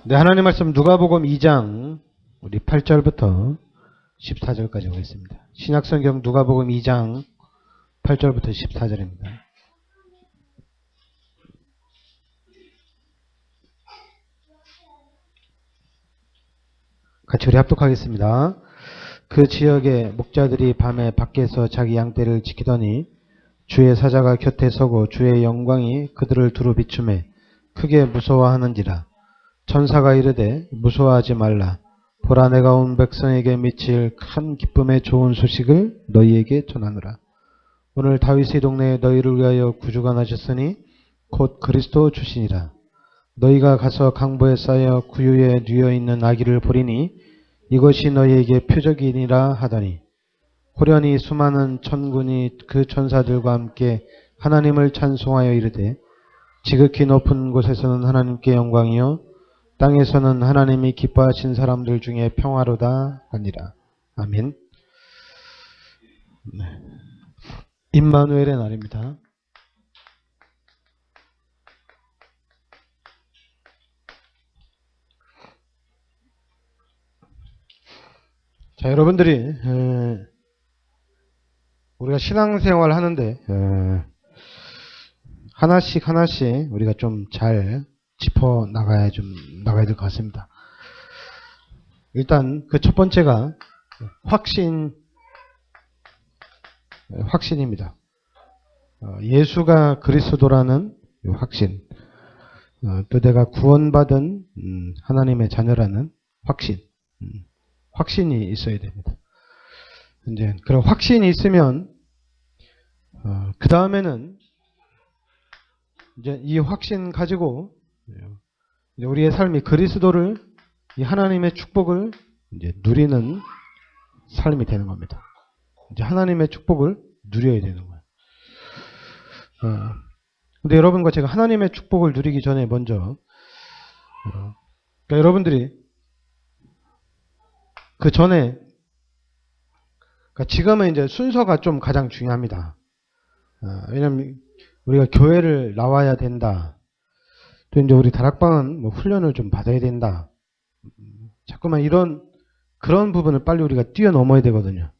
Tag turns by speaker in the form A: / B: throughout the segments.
A: 네, 하나님 말씀 누가복음 2장 우리 8절부터 14절까지 보겠습니다. 신약성경 누가복음 2장 8절부터 14절입니다. 같이 우리 합독하겠습니다. 그 지역의 목자들이 밤에 밖에서 자기 양떼를 지키더니 주의 사자가 곁에 서고 주의 영광이 그들을 두루 비추매 크게 무서워하는지라. 천사가 이르되 무서워하지 말라. 보라, 내가 온 백성에게 미칠 큰 기쁨의 좋은 소식을 너희에게 전하노라. 오늘 다윗의 동네에 너희를 위하여 구주가 나셨으니 곧 그리스도 주시니라. 너희가 가서 강보에 쌓여 구유에 뉘어 있는 아기를 보리니 이것이 너희에게 표적이니라 하더니 호련히 수많은 천군이 그 천사들과 함께 하나님을 찬송하여 이르되 지극히 높은 곳에서는 하나님께 영광이요 땅에서는 하나님이 기뻐하신 사람들 중에 평화로다 하니라. 아멘. 네. 임마누엘의 날입니다. 자, 여러분들이 우리가 신앙생활 하는데 하나씩 우리가 좀 잘 짚어 나가야 될 것 같습니다. 일단 그 첫 번째가 확신입니다. 예수가 그리스도라는 확신, 또 내가 구원받은 하나님의 자녀라는 확신이 있어야 됩니다. 이제 그런 확신이 있으면 그 다음에는 이제 이 확신 가지고 우리의 삶이 그리스도를, 이 하나님의 축복을 이제 누리는 삶이 되는 겁니다. 이제 하나님의 축복을 누려야 되는 거예요. 근데 여러분과 제가 하나님의 축복을 누리기 전에 먼저 그러니까 여러분들이 그 전에 그러니까 지금은 이제 순서가 좀 가장 중요합니다. 왜냐하면 우리가 교회를 나와야 된다. 또 이제 우리 다락방은 뭐 훈련을 좀 받아야 된다. 자꾸만 그런 부분을 빨리 우리가 뛰어넘어야 되거든요.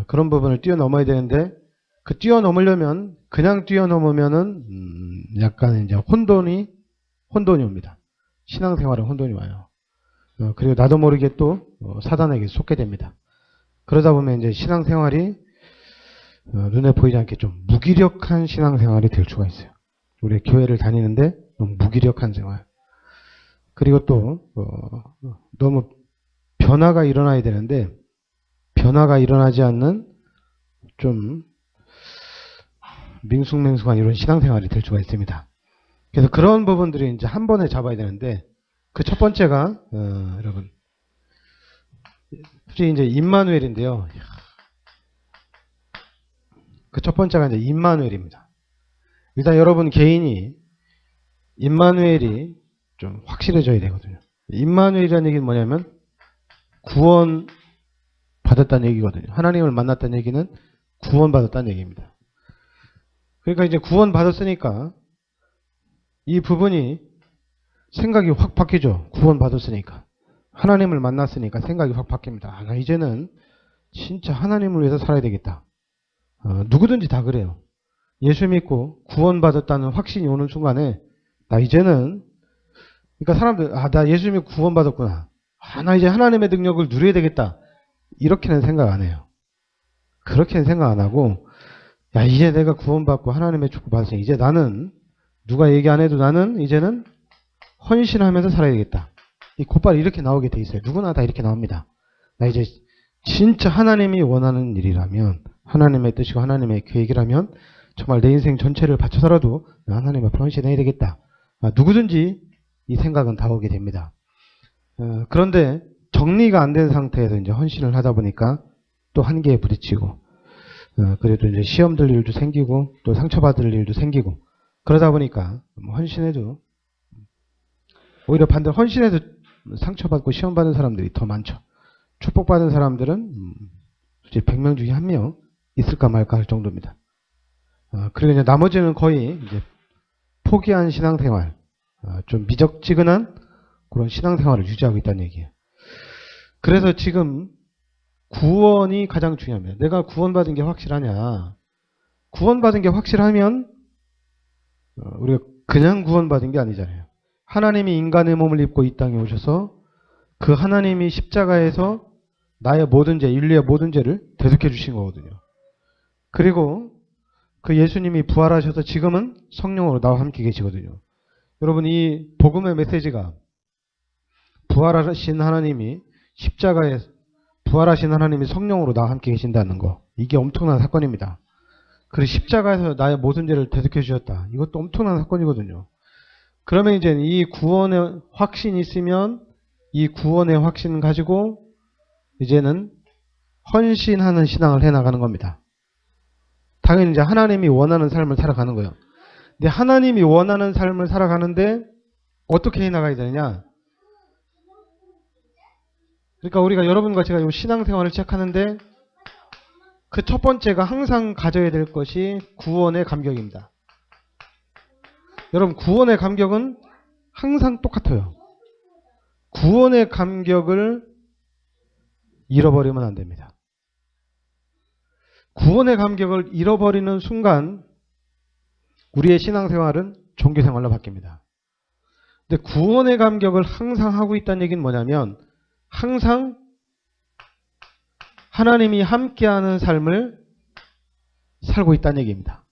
A: 그런 부분을 뛰어넘어야 되는데 그 뛰어넘으려면 그냥 뛰어넘으면은 약간 이제 혼돈이 옵니다. 신앙생활에 혼돈이 와요. 그리고 나도 모르게 또 사단에게 속게 됩니다. 그러다 보면 이제 신앙생활이 눈에 보이지 않게 좀 무기력한 신앙생활이 될 수가 있어요. 우리 교회를 다니는데 너무 무기력한 생활. 그리고 또 너무 변화가 일어나야 되는데 변화가 일어나지 않는 좀 밍숭맹숭한 이런 신앙생활이 될 수가 있습니다. 그래서 그런 부분들이 이제 한 번에 잡아야 되는데 그 첫 번째가 여러분 솔직히 이제 임마누엘인데요. 그 첫 번째가 이제 임마누엘입니다. 일단 여러분 개인이 임마누엘이 좀 확실해져야 되거든요. 임마누엘이라는 얘기는 뭐냐면 구원 받았다는 얘기거든요. 하나님을 만났다는 얘기는 구원 받았다는 얘기입니다. 그러니까 이제 구원 받았으니까 이 부분이 생각이 확 바뀌죠. 구원 받았으니까. 하나님을 만났으니까 생각이 확 바뀝니다. 나 이제는 진짜 하나님을 위해서 살아야 되겠다. 누구든지 다 그래요. 예수 믿고 구원받았다는 확신이 오는 순간에 나 이제는 그러니까 사람들 나 예수 믿고 구원받았구나. 나 이제 하나님의 능력을 누려야 되겠다. 이렇게는 생각 안 해요. 그렇게는 생각 안 하고 이제 내가 구원받고 하나님의 축복 받았으니 이제 나는 누가 얘기 안 해도 나는 이제는 헌신하면서 살아야 되겠다. 이 곧바로 이렇게 나오게 돼 있어요. 누구나 다 이렇게 나옵니다. 나 이제 진짜 하나님이 원하는 일이라면 하나님의 뜻이고 하나님의 계획이라면 정말 내 인생 전체를 바쳐서라도 하나님 앞에 헌신해야 되겠다. 누구든지 이 생각은 다 오게 됩니다. 그런데 정리가 안 된 상태에서 이제 헌신을 하다 보니까 또 한계에 부딪히고 그래도 이제 시험 들 일도 생기고 또 상처받을 일도 생기고 그러다 보니까 헌신해도 오히려 반대로 헌신해도 상처받고 시험 받는 사람들이 더 많죠. 축복받은 사람들은 100명 중에 1명 있을까 말까 할 정도입니다. 그리고 이제 나머지는 거의 이제 포기한 신앙생활, 좀 미적지근한 그런 신앙생활을 유지하고 있다는 얘기예요. 그래서 지금 구원이 가장 중요합니다. 내가 구원받은 게 확실하냐. 구원받은 게 확실하면 우리가 그냥 구원받은 게 아니잖아요. 하나님이 인간의 몸을 입고 이 땅에 오셔서 그 하나님이 십자가에서 나의 모든 죄, 인류의 모든 죄를 대속해 주신 거거든요. 그리고 그 예수님이 부활하셔서 지금은 성령으로 나와 함께 계시거든요. 여러분, 이 복음의 메시지가 부활하신 하나님이 십자가에 부활하신 하나님이 성령으로 나와 함께 계신다는 거, 이게 엄청난 사건입니다. 그리고 십자가에서 나의 모든 죄를 대속해 주셨다. 이것도 엄청난 사건이거든요. 그러면 이제 이 구원의 확신이 있으면 이 구원의 확신 가지고 이제는 헌신하는 신앙을 해나가는 겁니다. 당연히 이제 하나님이 원하는 삶을 살아가는 거예요. 근데 하나님이 원하는 삶을 살아가는데 어떻게 해나가야 되느냐? 그러니까 우리가 여러분과 제가 이 신앙생활을 시작하는데 그 첫 번째가 항상 가져야 될 것이 구원의 감격입니다. 여러분, 구원의 감격은 항상 똑같아요. 구원의 감격을 잃어버리면 안 됩니다. 구원의 감격을 잃어버리는 순간 우리의 신앙생활은 종교생활로 바뀝니다. 근데 구원의 감격을 항상 하고 있다는 얘기는 뭐냐면 항상 하나님이 함께하는 삶을 살고 있다는 얘기입니다.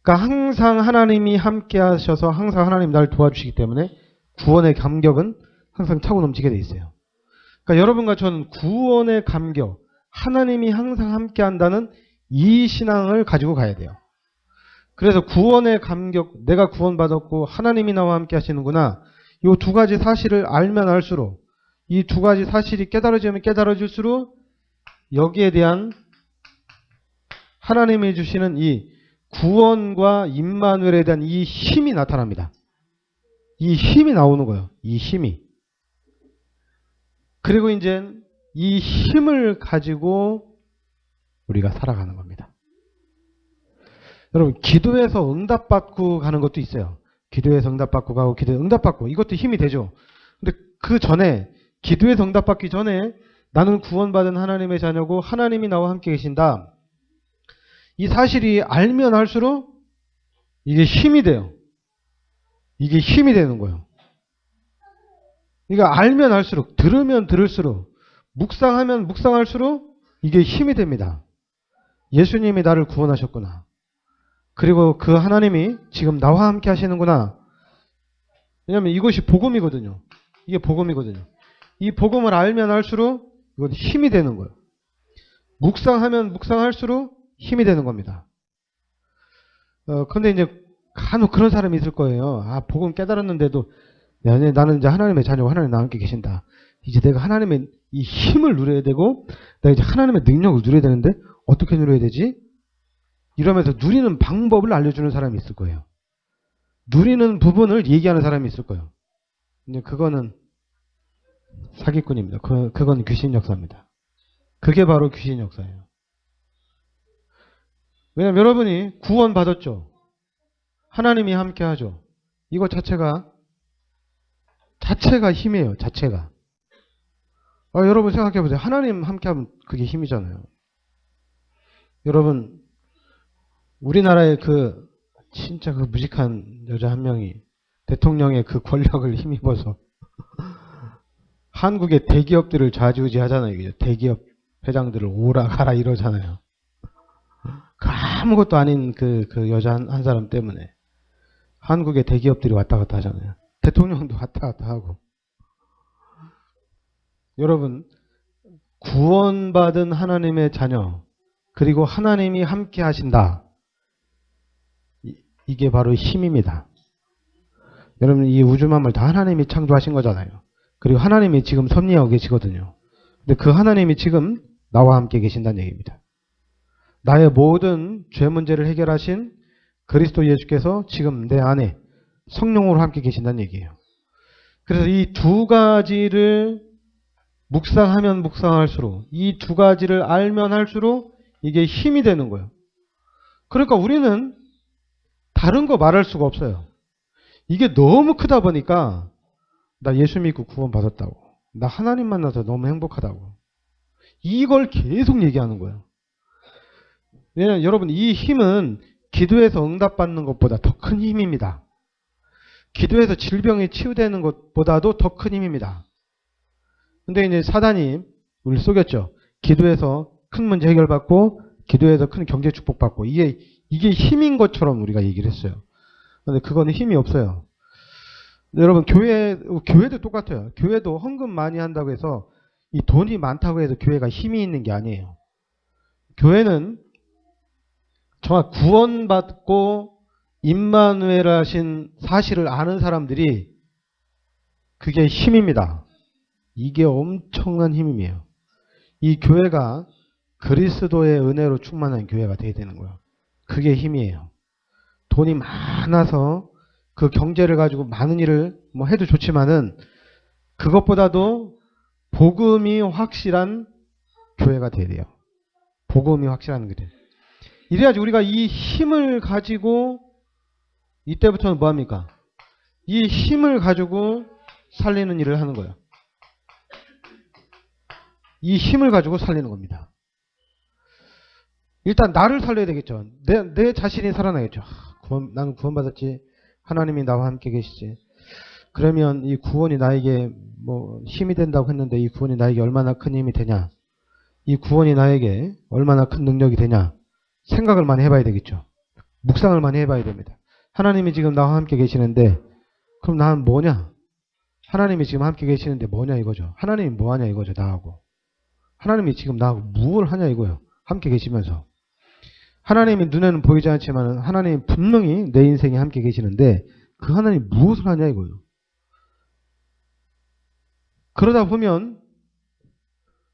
A: 그러니까 항상 하나님이 함께하셔서 항상 하나님 나를 도와주시기 때문에 구원의 감격은 항상 차고 넘치게 돼 있어요. 그러니까 여러분과 저는 구원의 감격, 하나님이 항상 함께한다는 이 신앙을 가지고 가야 돼요. 그래서 구원의 감격, 내가 구원받았고 하나님이 나와 함께 하시는구나. 이 두 가지 사실을 알면 알수록, 이 두 가지 사실이 깨달아지면 깨달아질수록 여기에 대한 하나님이 주시는 이 구원과 임마누엘에 대한 이 힘이 나타납니다. 이 힘이 나오는 거예요. 이 힘이. 그리고 이제 이 힘을 가지고 우리가 살아가는 겁니다. 여러분, 기도해서 응답받고 가는 것도 있어요. 기도해서 응답받고 가고 기도해서 응답받고, 이것도 힘이 되죠. 근데 그 전에, 기도해서 응답받기 전에 나는 구원받은 하나님의 자녀고 하나님이 나와 함께 계신다. 이 사실이 알면 할수록 이게 힘이 돼요. 이게 힘이 되는 거예요. 그러니까 알면 알수록, 들으면 들을수록, 묵상하면 묵상할수록 이게 힘이 됩니다. 예수님이 나를 구원하셨구나. 그리고 그 하나님이 지금 나와 함께 하시는구나. 왜냐하면 이것이 복음이거든요. 이게 복음이거든요. 이 복음을 알면 알수록 이건 힘이 되는 거예요. 묵상하면 묵상할수록 힘이 되는 겁니다. 근데 이제 간혹 그런 사람이 있을 거예요. 아, 복음 깨달았는데도 나는 이제 하나님의 자녀고 하나님 나와 함께 계신다. 이제 내가 하나님의 이 힘을 누려야 되고 내가 이제 하나님의 능력을 누려야 되는데 어떻게 누려야 되지? 이러면서 누리는 방법을 알려주는 사람이 있을 거예요. 누리는 부분을 얘기하는 사람이 있을 거예요. 근데 그거는 사기꾼입니다. 그건 귀신 역사입니다. 그게 바로 귀신 역사예요. 왜냐면 여러분이 구원 받았죠. 하나님이 함께 하죠. 이거 자체가 힘이에요. 자체가. 여러분 생각해 보세요. 하나님 함께 하면 그게 힘이잖아요. 여러분, 우리나라의 진짜 무식한 여자 한 명이 대통령의 그 권력을 힘입어서 한국의 대기업들을 좌지우지 하잖아요. 대기업 회장들을 오라 가라 이러잖아요. 아무것도 아닌 그 여자 한 사람 때문에 한국의 대기업들이 왔다 갔다 하잖아요. 대통령도 왔다 갔다 하고. 여러분, 구원받은 하나님의 자녀, 그리고 하나님이 함께 하신다. 이게 바로 힘입니다. 여러분, 이 우주만물 다 하나님이 창조하신 거잖아요. 그리고 하나님이 지금 섭리하고 계시거든요. 근데 그 하나님이 지금 나와 함께 계신다는 얘기입니다. 나의 모든 죄 문제를 해결하신 그리스도 예수께서 지금 내 안에 성령으로 함께 계신다는 얘기예요. 그래서 이 두 가지를 묵상하면 묵상할수록, 이 두 가지를 알면 할수록 이게 힘이 되는 거예요. 그러니까 우리는 다른 거 말할 수가 없어요. 이게 너무 크다 보니까 나 예수 믿고 구원 받았다고. 나 하나님 만나서 너무 행복하다고. 이걸 계속 얘기하는 거예요. 왜냐면 여러분 이 힘은 기도해서 응답받는 것보다 더 큰 힘입니다. 기도해서 질병이 치유되는 것보다도 더 큰 힘입니다. 근데 이제 사단이 우리를 속였죠. 기도해서 큰 문제 해결받고 기도해서 큰 경제 축복받고 이게 힘인 것처럼 우리가 얘기를 했어요. 근데 그거는 힘이 없어요. 여러분 교회도 똑같아요. 교회도 헌금 많이 한다고 해서 이 돈이 많다고 해서 교회가 힘이 있는 게 아니에요. 교회는 정말 구원받고 임마누엘 하신 사실을 아는 사람들이 그게 힘입니다. 이게 엄청난 힘이에요. 이 교회가 그리스도의 은혜로 충만한 교회가 돼야 되는 거예요. 그게 힘이에요. 돈이 많아서 그 경제를 가지고 많은 일을 뭐 해도 좋지만은 그것보다도 복음이 확실한 교회가 돼야 돼요. 복음이 확실한 교회. 이래야지 우리가 이 힘을 가지고 이때부터는 뭐합니까? 이 힘을 가지고 살리는 일을 하는 거예요. 이 힘을 가지고 살리는 겁니다. 일단 나를 살려야 되겠죠. 내 자신이 살아나겠죠. 나는 구원받았지. 하나님이 나와 함께 계시지. 그러면 이 구원이 나에게 뭐 힘이 된다고 했는데 이 구원이 나에게 얼마나 큰 힘이 되냐. 이 구원이 나에게 얼마나 큰 능력이 되냐. 생각을 많이 해봐야 되겠죠. 묵상을 많이 해봐야 됩니다. 하나님이 지금 나와 함께 계시는데 그럼 나는 뭐냐? 하나님이 지금 함께 계시는데 뭐냐 이거죠. 하나님이 뭐하냐 이거죠. 나하고. 하나님이 지금 나하고 무엇을 하냐 이거예요. 함께 계시면서. 하나님이 눈에는 보이지 않지만 하나님이 분명히 내 인생에 함께 계시는데 그 하나님이 무엇을 하냐 이거예요. 그러다 보면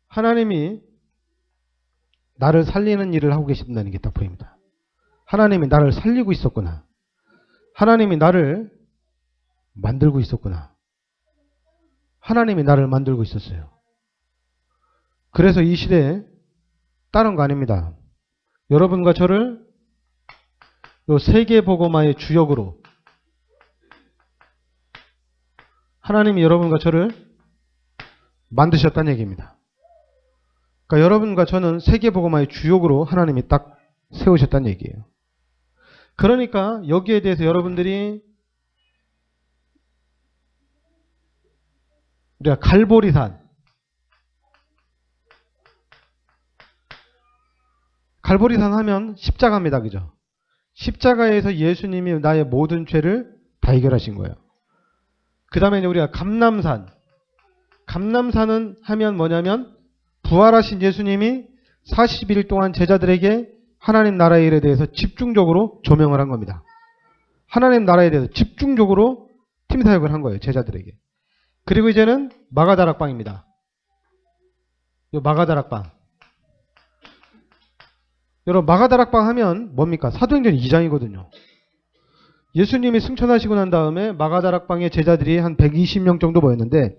A: 하나님이 나를 살리는 일을 하고 계신다는 게 딱 보입니다. 하나님이 나를 살리고 있었구나. 하나님이 나를 만들고 있었구나. 하나님이 나를 만들고 있었어요. 그래서 이 시대에 다른 거 아닙니다. 여러분과 저를 요 세계복음화의 주역으로 하나님이 여러분과 저를 만드셨다는 얘기입니다. 그러니까 여러분과 저는 세계복음화의 주역으로 하나님이 딱 세우셨다는 얘기예요. 그러니까 여기에 대해서 여러분들이 우리가 갈보리산 하면 십자가입니다. 그죠? 십자가에서 예수님이 나의 모든 죄를 다 해결하신 거예요. 그 다음에 우리가 감람산은 하면 뭐냐면 부활하신 예수님이 40일 동안 제자들에게 하나님 나라의 일에 대해서 집중적으로 조명을 한 겁니다. 하나님 나라에 대해서 집중적으로 팀사역을 한 거예요. 제자들에게. 그리고 이제는 마가다락방입니다. 이 마가다락방. 여러분 마가다락방 하면 뭡니까? 사도행전 2장이거든요. 예수님이 승천하시고 난 다음에 마가다락방의 제자들이 한 120명 정도 모였는데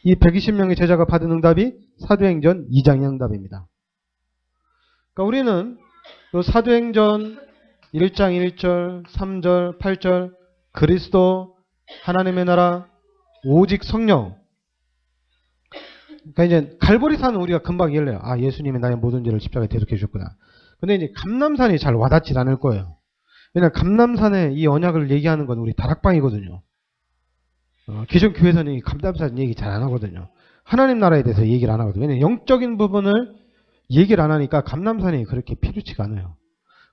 A: 이 120명의 제자가 받은 응답이 사도행전 2장의 응답입니다. 그러니까 우리는 이 사도행전 1장 1절, 3절, 8절 그리스도, 하나님의 나라, 오직 성령. 그러니까 이제 갈보리산은 우리가 금방 이해해요. 아, 예수님이 나의 모든 죄를 십자가에 대속해 주셨구나. 근데 이제 감람산이 잘 와닿지 않을 거예요. 왜냐하면 감람산의 이 언약을 얘기하는 건 우리 다락방이거든요. 기존 교회에서는 이 감람산 얘기 잘 안 하거든요. 하나님 나라에 대해서 얘기를 안 하거든요. 왜냐하면 영적인 부분을 얘기를 안 하니까 감람산이 그렇게 필요치가 않아요.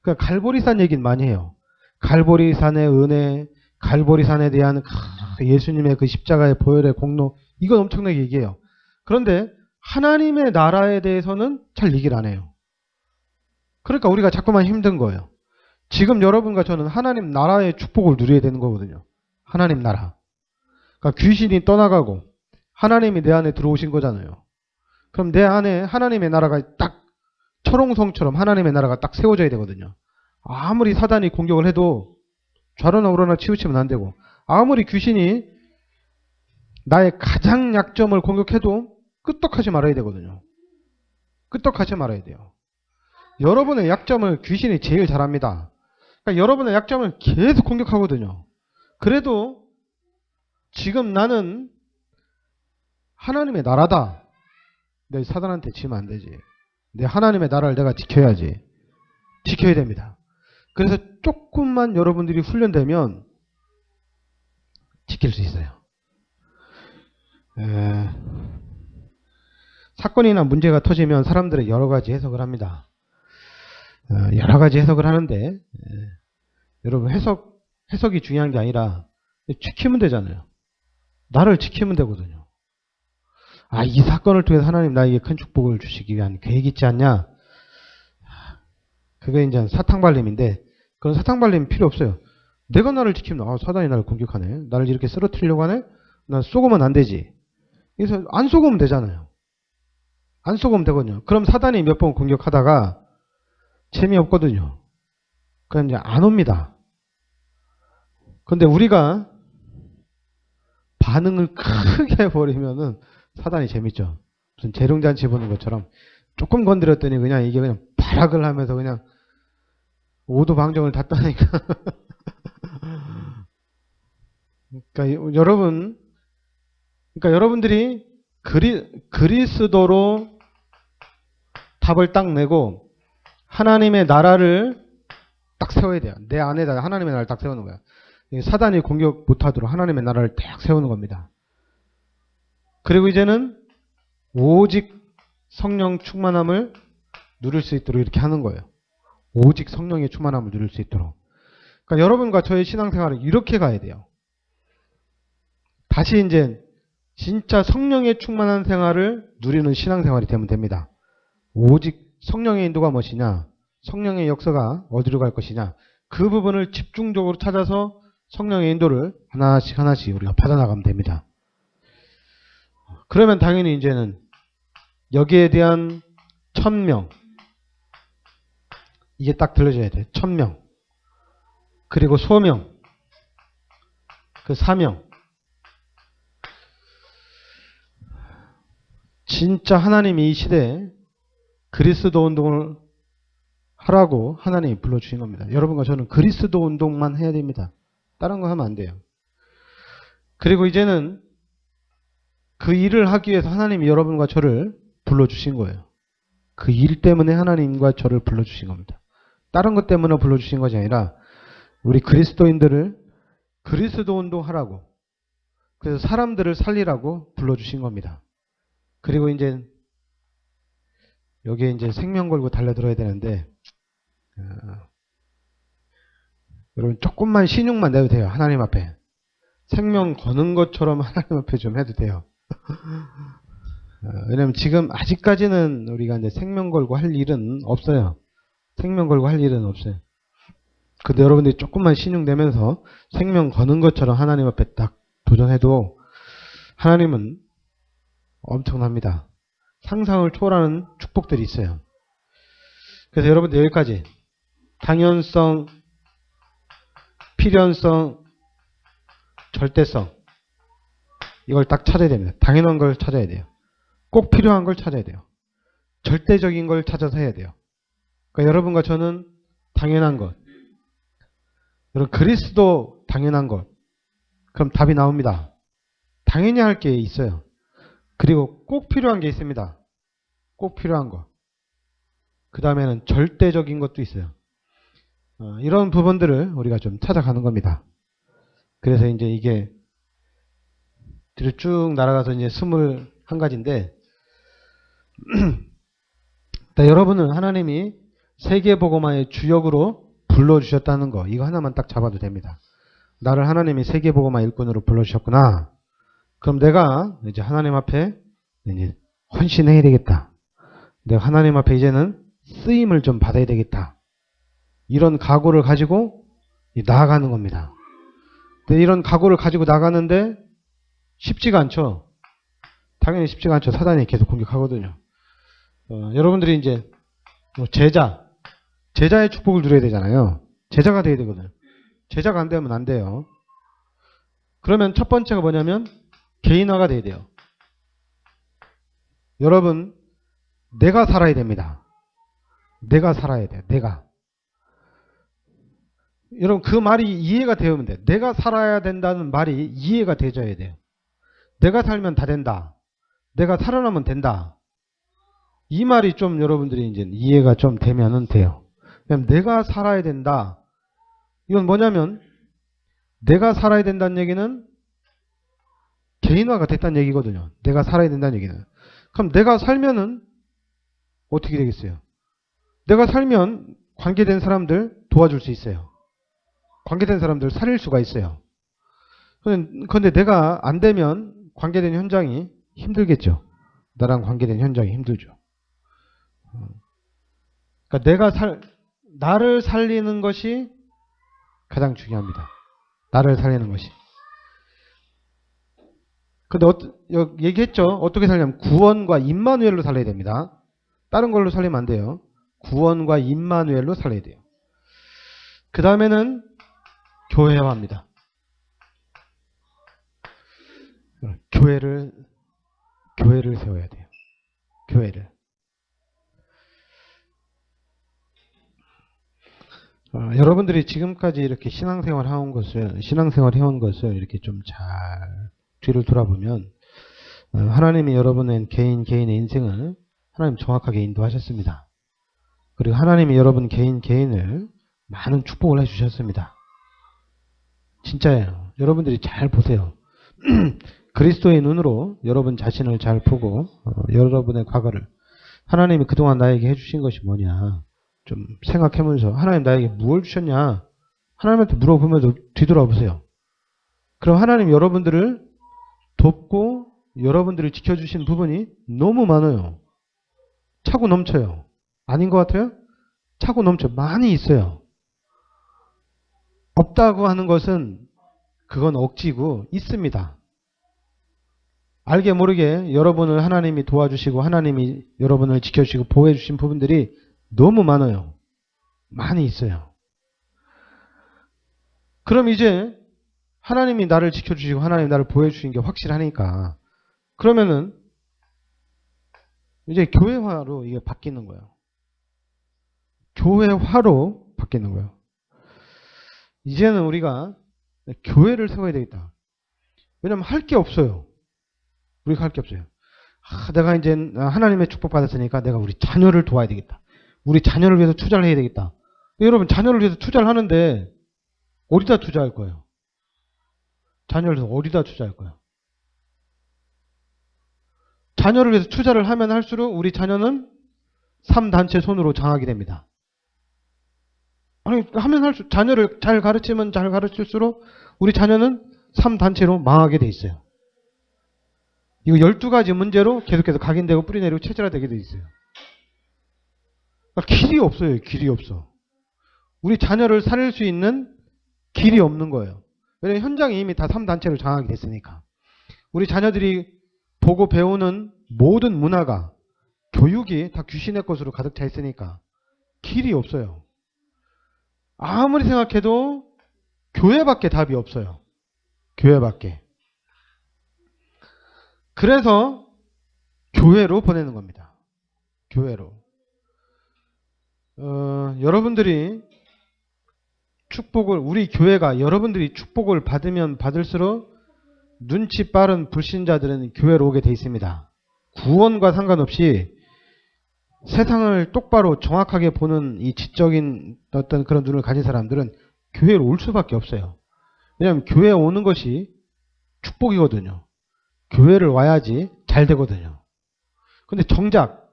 A: 그러니까 갈보리산 얘기는 많이 해요. 갈보리산의 은혜, 갈보리산에 대한 예수님의 그 십자가의 보혈의 공로, 이건 엄청나게 얘기해요. 그런데 하나님의 나라에 대해서는 잘 얘기를 안 해요. 그러니까 우리가 자꾸만 힘든 거예요. 지금 여러분과 저는 하나님 나라의 축복을 누려야 되는 거거든요. 하나님 나라. 그러니까 귀신이 떠나가고 하나님이 내 안에 들어오신 거잖아요. 그럼 내 안에 하나님의 나라가 딱 철옹성처럼 하나님의 나라가 딱 세워져야 되거든요. 아무리 사단이 공격을 해도 좌로나 우로나 치우치면 안 되고 아무리 귀신이 나의 가장 약점을 공격해도 끄떡하지 말아야 되거든요. 끄떡하지 말아야 돼요. 여러분의 약점을 귀신이 제일 잘합니다. 그러니까 여러분의 약점을 계속 공격하거든요. 그래도 지금 나는 하나님의 나라다. 내 사단한테 지면 안 되지. 내 하나님의 나라를 내가 지켜야지. 지켜야 됩니다. 그래서 조금만 여러분들이 훈련되면 지킬 수 있어요. 사건이나 문제가 터지면 사람들은 여러 가지 해석을 합니다. 여러 가지 해석을 하는데 여러분 해석이 중요한 게 아니라 지키면 되잖아요. 나를 지키면 되거든요. 아, 이 사건을 통해서 하나님 나에게 큰 축복을 주시기 위한 계획이 있지 않냐? 그게 이제 사탕발림인데 그런 사탕발림 필요 없어요. 내가 나를 지키면 사단이 나를 공격하네. 나를 이렇게 쓰러뜨리려고 하네. 난 쏘고면 안 되지. 그래서 안 쏘고면 되잖아요. 안 쏘고면 되거든요. 그럼 사단이 몇 번 공격하다가 재미없거든요. 그냥 이제 안 옵니다. 근데 우리가 반응을 크게 해버리면은 사단이 재밌죠. 무슨 재롱잔치 보는 것처럼 조금 건드렸더니 그냥 이게 그냥 발악을 하면서 그냥 오도방정을 다 따니까. 그러니까 여러분들이 그리스도로 답을 딱 내고 하나님의 나라를 딱 세워야 돼요. 내 안에다 하나님의 나라를 딱 세우는 거야. 사단이 공격 못하도록 하나님의 나라를 딱 세우는 겁니다. 그리고 이제는 오직 성령 충만함을 누릴 수 있도록 이렇게 하는 거예요. 오직 성령의 충만함을 누릴 수 있도록. 그러니까 여러분과 저의 신앙생활은 이렇게 가야 돼요. 다시 이제 진짜 성령의 충만한 생활을 누리는 신앙생활이 되면 됩니다. 오직 성령의 인도가 무엇이냐, 성령의 역사가 어디로 갈 것이냐, 그 부분을 집중적으로 찾아서 성령의 인도를 하나씩 우리가 받아나가면 됩니다. 그러면 당연히 이제는 여기에 대한 천명, 이게 딱 들려줘야 돼. 천명, 그리고 소명, 그 사명. 진짜 하나님이 이 시대에 그리스도 운동을 하라고 하나님이 불러주신 겁니다. 여러분과 저는 그리스도 운동만 해야 됩니다. 다른 거 하면 안 돼요. 그리고 이제는 그 일을 하기 위해서 하나님이 여러분과 저를 불러주신 거예요. 그 일 때문에 하나님과 저를 불러주신 겁니다. 다른 것 때문에 불러주신 것이 아니라 우리 그리스도인들을 그리스도 운동하라고, 그래서 사람들을 살리라고 불러주신 겁니다. 그리고 이제 여기에 이제 생명 걸고 달려들어야 되는데 여러분 조금만 신용만 내도 돼요. 하나님 앞에 생명 거는 것처럼 하나님 앞에 좀 해도 돼요. 왜냐면 지금 아직까지는 우리가 이제 생명 걸고 할 일은 없어요. 생명 걸고 할 일은 없어요. 근데 여러분들이 조금만 신용 내면서 생명 거는 것처럼 하나님 앞에 딱 도전해도 하나님은 엄청납니다. 상상을 초월하는 축복들이 있어요. 그래서 여러분들 여기까지 당연성, 필연성, 절대성, 이걸 딱 찾아야 됩니다. 당연한 걸 찾아야 돼요. 꼭 필요한 걸 찾아야 돼요. 절대적인 걸 찾아서 해야 돼요. 그러니까 여러분과 저는 당연한 것, 여러분 그리스도 당연한 것, 그럼 답이 나옵니다. 당연히 할 게 있어요. 그리고 꼭 필요한 게 있습니다. 꼭 필요한 거. 그 다음에는 절대적인 것도 있어요. 이런 부분들을 우리가 좀 찾아가는 겁니다. 그래서 이제 이게 뒤로 쭉 날아가서 이제 21가지인데, 여러분은 하나님이 세계복음화의 주역으로 불러주셨다는 거, 이거 하나만 딱 잡아도 됩니다. 나를 하나님이 세계복음화 일꾼으로 불러주셨구나. 그럼 내가 이제 하나님 앞에 이제 헌신해야 되겠다. 내가 하나님 앞에 이제는 쓰임을 좀 받아야 되겠다. 이런 각오를 가지고 나아가는 겁니다. 근데 이런 각오를 가지고 나가는데 쉽지가 않죠. 당연히 쉽지가 않죠. 사단이 계속 공격하거든요. 여러분들이 이제 제자의 축복을 누려야 되잖아요. 제자가 돼야 되거든요. 제자가 안 되면 안 돼요. 그러면 첫 번째가 뭐냐면 개인화가 돼야 돼요. 여러분, 내가 살아야 됩니다. 내가 살아야 돼요. 내가. 여러분, 그 말이 이해가 되면 돼요. 내가 살아야 된다는 말이 이해가 되져야 돼요. 내가 살면 다 된다. 내가 살아나면 된다. 이 말이 좀 여러분들이 이제 이해가 좀 되면은 돼요. 그럼 내가 살아야 된다. 이건 뭐냐면 내가 살아야 된다는 얘기는 개인화가 됐다는 얘기거든요. 내가 살아야 된다는 얘기는. 그럼 내가 살면은 어떻게 되겠어요? 내가 살면 관계된 사람들 도와줄 수 있어요. 관계된 사람들 살릴 수가 있어요. 그런데 내가 안 되면 관계된 현장이 힘들겠죠. 나랑 관계된 현장이 힘들죠. 그러니까 나를 살리는 것이 가장 중요합니다. 나를 살리는 것이. 근데 얘기했죠. 어떻게 살려면 구원과 임마누엘로 살려야 됩니다. 다른 걸로 살리면 안 돼요. 구원과 임마누엘로 살려야 돼요. 그 다음에는 교회화입니다. 교회를 세워야 돼요. 교회를. 여러분들이 지금까지 이렇게 신앙생활 해온 것을 이렇게 좀 잘 뒤를 돌아보면 하나님이 여러분의 개인의 인생을 하나님 정확하게 인도하셨습니다. 그리고 하나님이 여러분 개인을 많은 축복을 해주셨습니다. 진짜예요. 여러분들이 잘 보세요. 그리스도의 눈으로 여러분 자신을 잘 보고 여러분의 과거를 하나님이 그동안 나에게 해주신 것이 뭐냐 좀 생각해보면서 하나님 나에게 무엇을 주셨냐 하나님한테 물어보면서 뒤돌아보세요. 그럼 하나님 여러분들을 돕고 여러분들을 지켜주신 부분이 너무 많아요. 차고 넘쳐요. 아닌 것 같아요? 차고 넘쳐. 많이 있어요. 없다고 하는 것은 그건 억지고 있습니다. 알게 모르게 여러분을 하나님이 도와주시고 하나님이 여러분을 지켜주시고 보호해 주신 부분들이 너무 많아요. 많이 있어요. 그럼 이제 하나님이 나를 지켜주시고 하나님이 나를 보호해 주신 게 확실하니까 그러면은 이제 교회화로 이게 바뀌는 거예요. 교회화로 바뀌는 거예요. 이제는 우리가 교회를 세워야 되겠다. 왜냐면 할 게 없어요. 우리가 할 게 없어요. 내가 이제 하나님의 축복 받았으니까 내가 우리 자녀를 도와야 되겠다. 우리 자녀를 위해서 투자를 해야 되겠다. 여러분 자녀를 위해서 투자를 하는데 어디다 투자할 거예요? 자녀를 위해서 어디다 투자할 거예요? 자녀를 위해서 투자를 하면 할수록 우리 자녀는 3단체 손으로 장하게 됩니다. 아니 하면 할수록 자녀를 잘 가르치면 잘 가르칠수록 우리 자녀는 3단체로 망하게 돼 있어요. 이거 12가지 문제로 계속해서 각인되고 뿌리내리고 체질화되게 돼 있어요. 그러니까 길이 없어요. 길이 없어. 우리 자녀를 살릴 수 있는 길이 없는 거예요. 왜냐하면 현장이 이미 다 3단체로 장악이 됐으니까. 우리 자녀들이 보고 배우는 모든 문화가 교육이 다 귀신의 것으로 가득 차 있으니까 길이 없어요. 아무리 생각해도 교회밖에 답이 없어요. 교회밖에. 그래서 교회로 보내는 겁니다. 교회로. 여러분들이 축복을 우리 교회가 여러분들이 축복을 받으면 받을수록 눈치 빠른 불신자들은 교회로 오게 돼 있습니다. 구원과 상관없이 세상을 똑바로 정확하게 보는 이 지적인 어떤 그런 눈을 가진 사람들은 교회로 올 수밖에 없어요. 왜냐하면 교회에 오는 것이 축복이거든요. 교회를 와야지 잘 되거든요. 근데 정작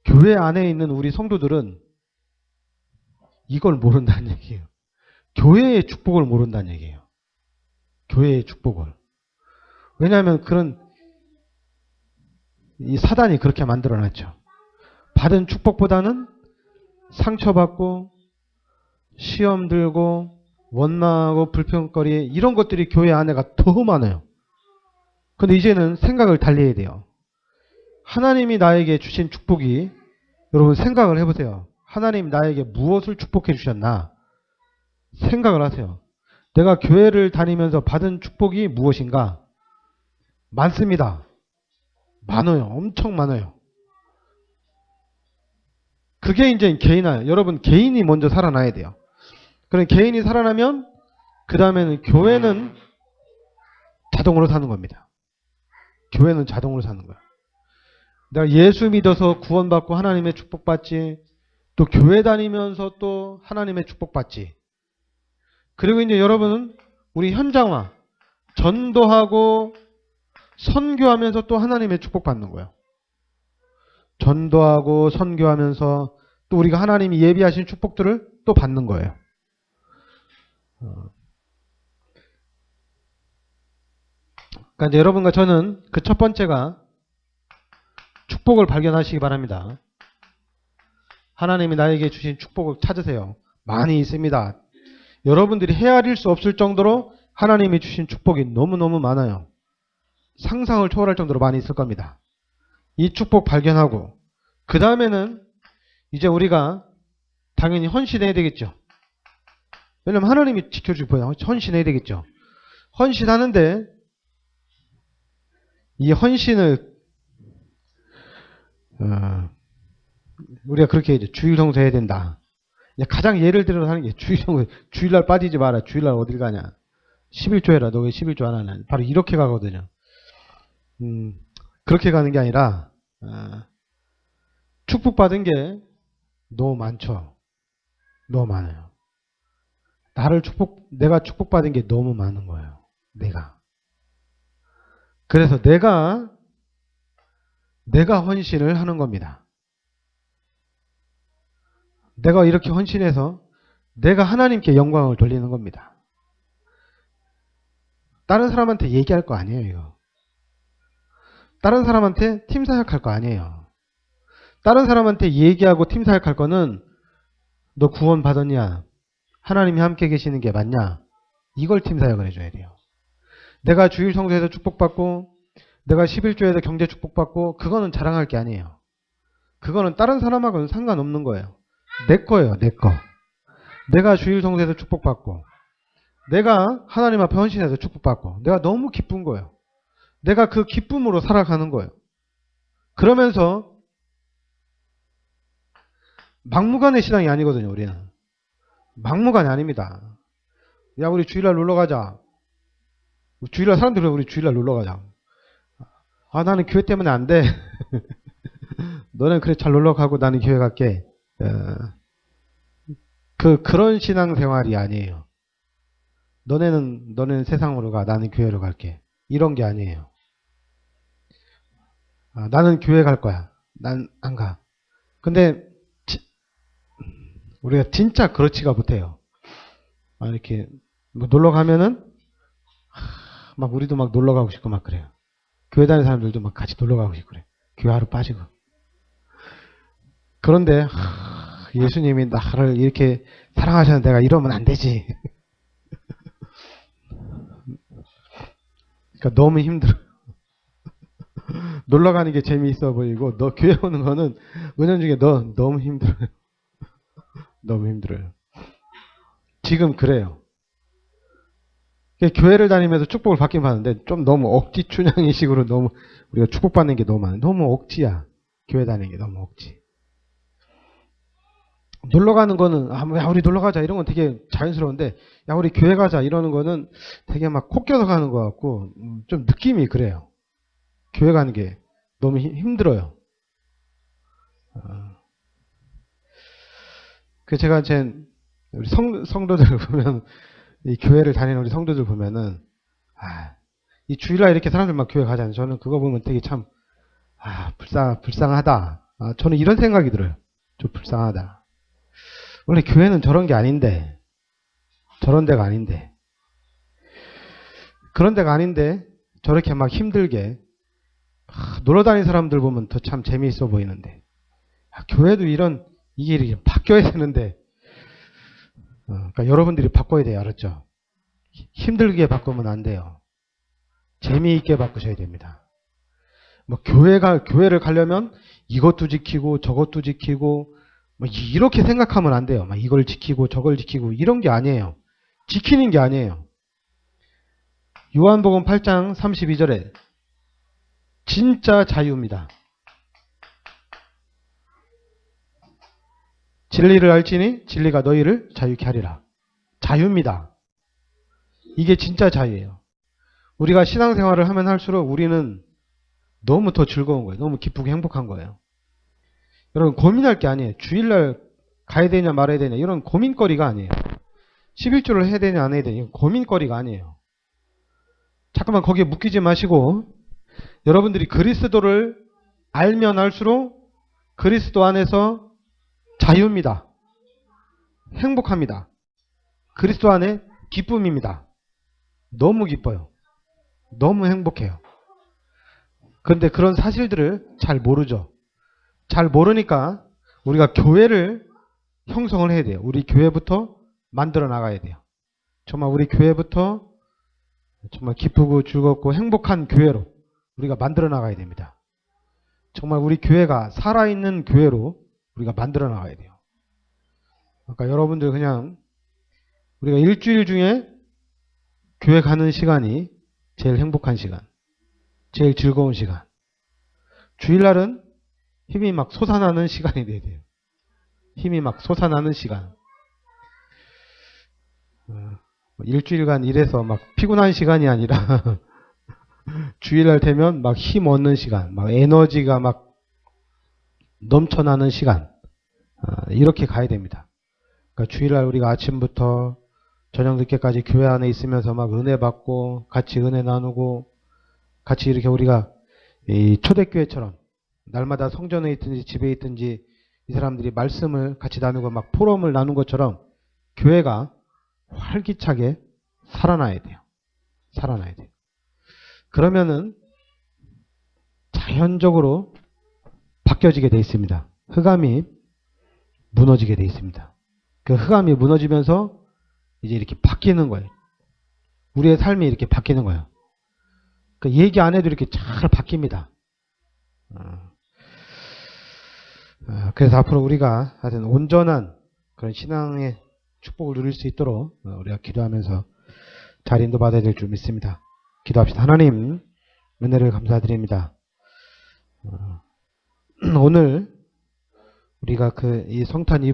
A: 교회 안에 있는 우리 성도들은 이걸 모른다는 얘기예요. 교회의 축복을 모른다는 얘기예요. 교회의 축복을. 왜냐하면 이 사단이 그렇게 만들어놨죠. 받은 축복보다는 상처받고 시험 들고 원망하고 불평거리 이런 것들이 교회 안에가 더 많아요. 근데 이제는 생각을 달리 해야 돼요. 하나님이 나에게 주신 축복이 여러분 생각을 해보세요. 하나님 나에게 무엇을 축복해 주셨나? 생각을 하세요. 내가 교회를 다니면서 받은 축복이 무엇인가? 많습니다. 많아요. 엄청 많아요. 그게 이제 개인화예요. 여러분 개인이 먼저 살아나야 돼요. 그럼 개인이 살아나면 그 다음에는 교회는 자동으로 사는 겁니다. 교회는 자동으로 사는 거예요. 내가 예수 믿어서 구원받고 하나님의 축복받지, 또 교회 다니면서 또 하나님의 축복받지. 그리고 이제 여러분은 우리 현장화, 전도하고 선교하면서 또 하나님의 축복받는 거예요. 전도하고 선교하면서 또 우리가 하나님이 예비하신 축복들을 또 받는 거예요. 그러니까 이제 여러분과 저는 그 첫 번째가 축복을 발견하시기 바랍니다. 하나님이 나에게 주신 축복을 찾으세요. 많이 있습니다. 여러분들이 헤아릴 수 없을 정도로 하나님이 주신 축복이 너무너무 많아요. 상상을 초월할 정도로 많이 있을 겁니다. 이 축복 발견하고 그 다음에는 이제 우리가 당연히 헌신해야 되겠죠. 왜냐면 하나님이 지켜주고 헌신해야 되겠죠. 헌신하는데 이 헌신을 우리가 그렇게 이제 주일 성수해야 된다. 가장 예를 들어서 하는 게 주일 성수, 주일날 빠지지 마라. 주일날 어딜 가냐. 11조 해라. 너 왜 11조 안 하냐. 바로 이렇게 가거든요. 그렇게 가는 게 아니라 축복받은 게 너무 많죠. 너무 많아요. 내가 축복받은 게 너무 많은 거예요. 내가. 그래서 내가 헌신을 하는 겁니다. 내가 이렇게 헌신해서 내가 하나님께 영광을 돌리는 겁니다. 다른 사람한테 얘기할 거 아니에요, 이거. 다른 사람한테 팀 사역할 거 아니에요. 다른 사람한테 얘기하고 팀 사역할 거는 너 구원 받았냐? 하나님이 함께 계시는 게 맞냐? 이걸 팀 사역을 해줘야 돼요. 내가 주일 성수에서 축복받고 내가 11조에서 경제 축복받고 그거는 자랑할 게 아니에요. 그거는 다른 사람하고는 상관없는 거예요. 내 거예요. 내 거. 내가 주일 성수에서 축복받고 내가 하나님 앞에 헌신해서 축복받고 내가 너무 기쁜 거예요. 내가 그 기쁨으로 살아가는 거예요. 그러면서 막무가내 신앙이 아니거든요. 우리는. 막무가내 아닙니다. 야 우리 주일날 놀러가자. 주일날 사람들이 우리 주일날 놀러가자. 아 나는 교회 때문에 안 돼. 너는 그래 잘 놀러가고 나는 교회 갈게. 그런 신앙생활이 아니에요. 너네는 세상으로 가. 나는 교회로 갈게. 이런 게 아니에요. 나는 교회 갈 거야. 난 안 가. 근데 우리가 진짜 그렇지가 못해요. 이렇게 뭐 놀러 가면은 막 우리도 막 놀러 가고 싶고 막 그래요. 교회 다니는 사람들도 막 같이 놀러 가고 싶고 그래. 교회 하루 빠지고. 그런데 예수님이 나를 이렇게 사랑하셨는데 내가 이러면 안 되지. 그러니까 너무 힘들어. 놀러 가는 게 재미있어 보이고 너 교회 오는 거는 은연중에 너무 힘들어요. 너무 힘들어요. 지금 그래요. 교회를 다니면서 축복을 받긴 받는데 좀 너무 억지 춘향이식으로 너무 우리가 축복받는 게 너무 많아요. 너무 억지야. 교회 다니는 게 너무 억지. 놀러 가는 거는 야 우리 놀러 가자 이런 건 되게 자연스러운데 야 우리 교회 가자 이러는 거는 되게 막 코 껴서 가는 것 같고 좀 느낌이 그래요. 교회 가는 게 너무 힘들어요. 그 제가 우리 성도들 보면 이 교회를 다니는 우리 성도들 보면은 이 주일날 이렇게 사람들 막 교회 가잖아요. 저는 그거 보면 되게 참 불쌍하다. 저는 이런 생각이 들어요. 좀 불쌍하다. 원래 교회는 저런 게 아닌데 저런 데가 아닌데 그런 데가 아닌데 저렇게 막 힘들게 놀러 다니는 사람들 보면 더 참 재미있어 보이는데 교회도 이게 이렇게 바뀌어야 되는데 그러니까 여러분들이 바꿔야 돼요. 알았죠? 힘들게 바꾸면 안 돼요. 재미있게 바꾸셔야 됩니다. 뭐 교회를 가려면 이것도 지키고 저것도 지키고 뭐 이렇게 생각하면 안 돼요. 막 이걸 지키고 저걸 지키고 이런 게 아니에요. 지키는 게 아니에요. 요한복음 8장 32절에 진짜 자유입니다. 진리를 알지니 진리가 너희를 자유케 하리라. 자유입니다. 이게 진짜 자유예요. 우리가 신앙생활을 하면 할수록 우리는 너무 더 즐거운 거예요. 너무 기쁘고 행복한 거예요. 여러분 고민할 게 아니에요. 주일날 가야 되냐 말아야 되냐 이런 고민거리가 아니에요. 11조를 해야 되냐 안 해야 되냐 이건 고민거리가 아니에요. 잠깐만 거기에 묶이지 마시고 여러분들이 그리스도를 알면 알수록 그리스도 안에서 자유입니다. 행복합니다. 그리스도 안에 기쁨입니다. 너무 기뻐요. 너무 행복해요. 그런데 그런 사실들을 잘 모르죠. 잘 모르니까 우리가 교회를 형성을 해야 돼요. 우리 교회부터 만들어 나가야 돼요. 정말 우리 교회부터 정말 기쁘고 즐겁고 행복한 교회로 우리가 만들어 나가야 됩니다. 정말 우리 교회가 살아있는 교회로 우리가 만들어 나가야 돼요. 그러니까 여러분들 그냥 우리가 일주일 중에 교회 가는 시간이 제일 행복한 시간, 제일 즐거운 시간. 주일날은 힘이 막 솟아나는 시간이 돼야 돼요. 힘이 막 솟아나는 시간. 일주일간 일해서 막 피곤한 시간이 아니라 주일날 되면 막 힘 얻는 시간, 막 에너지가 막 넘쳐나는 시간. 이렇게 가야 됩니다. 그러니까 주일날 우리가 아침부터 저녁 늦게까지 교회 안에 있으면서 막 은혜 받고 같이 은혜 나누고 같이 이렇게 우리가 이 초대교회처럼 날마다 성전에 있든지 집에 있든지 이 사람들이 말씀을 같이 나누고 막 포럼을 나눈 것처럼 교회가 활기차게 살아나야 돼요. 살아나야 돼요. 그러면은 자연적으로 바뀌어지게 돼 있습니다. 흑암이 무너지게 돼 있습니다. 그 흑암이 무너지면서 이제 이렇게 바뀌는 거예요. 우리의 삶이 이렇게 바뀌는 거예요. 그 얘기 안 해도 이렇게 잘 바뀝니다. 그래서 앞으로 우리가 하여튼 온전한 그런 신앙의 축복을 누릴 수 있도록 우리가 기도하면서 잘 인도받아야 될 줄 믿습니다. 기도합시다. 하나님 은혜를 감사드립니다. 오늘 우리가 이 성탄 2부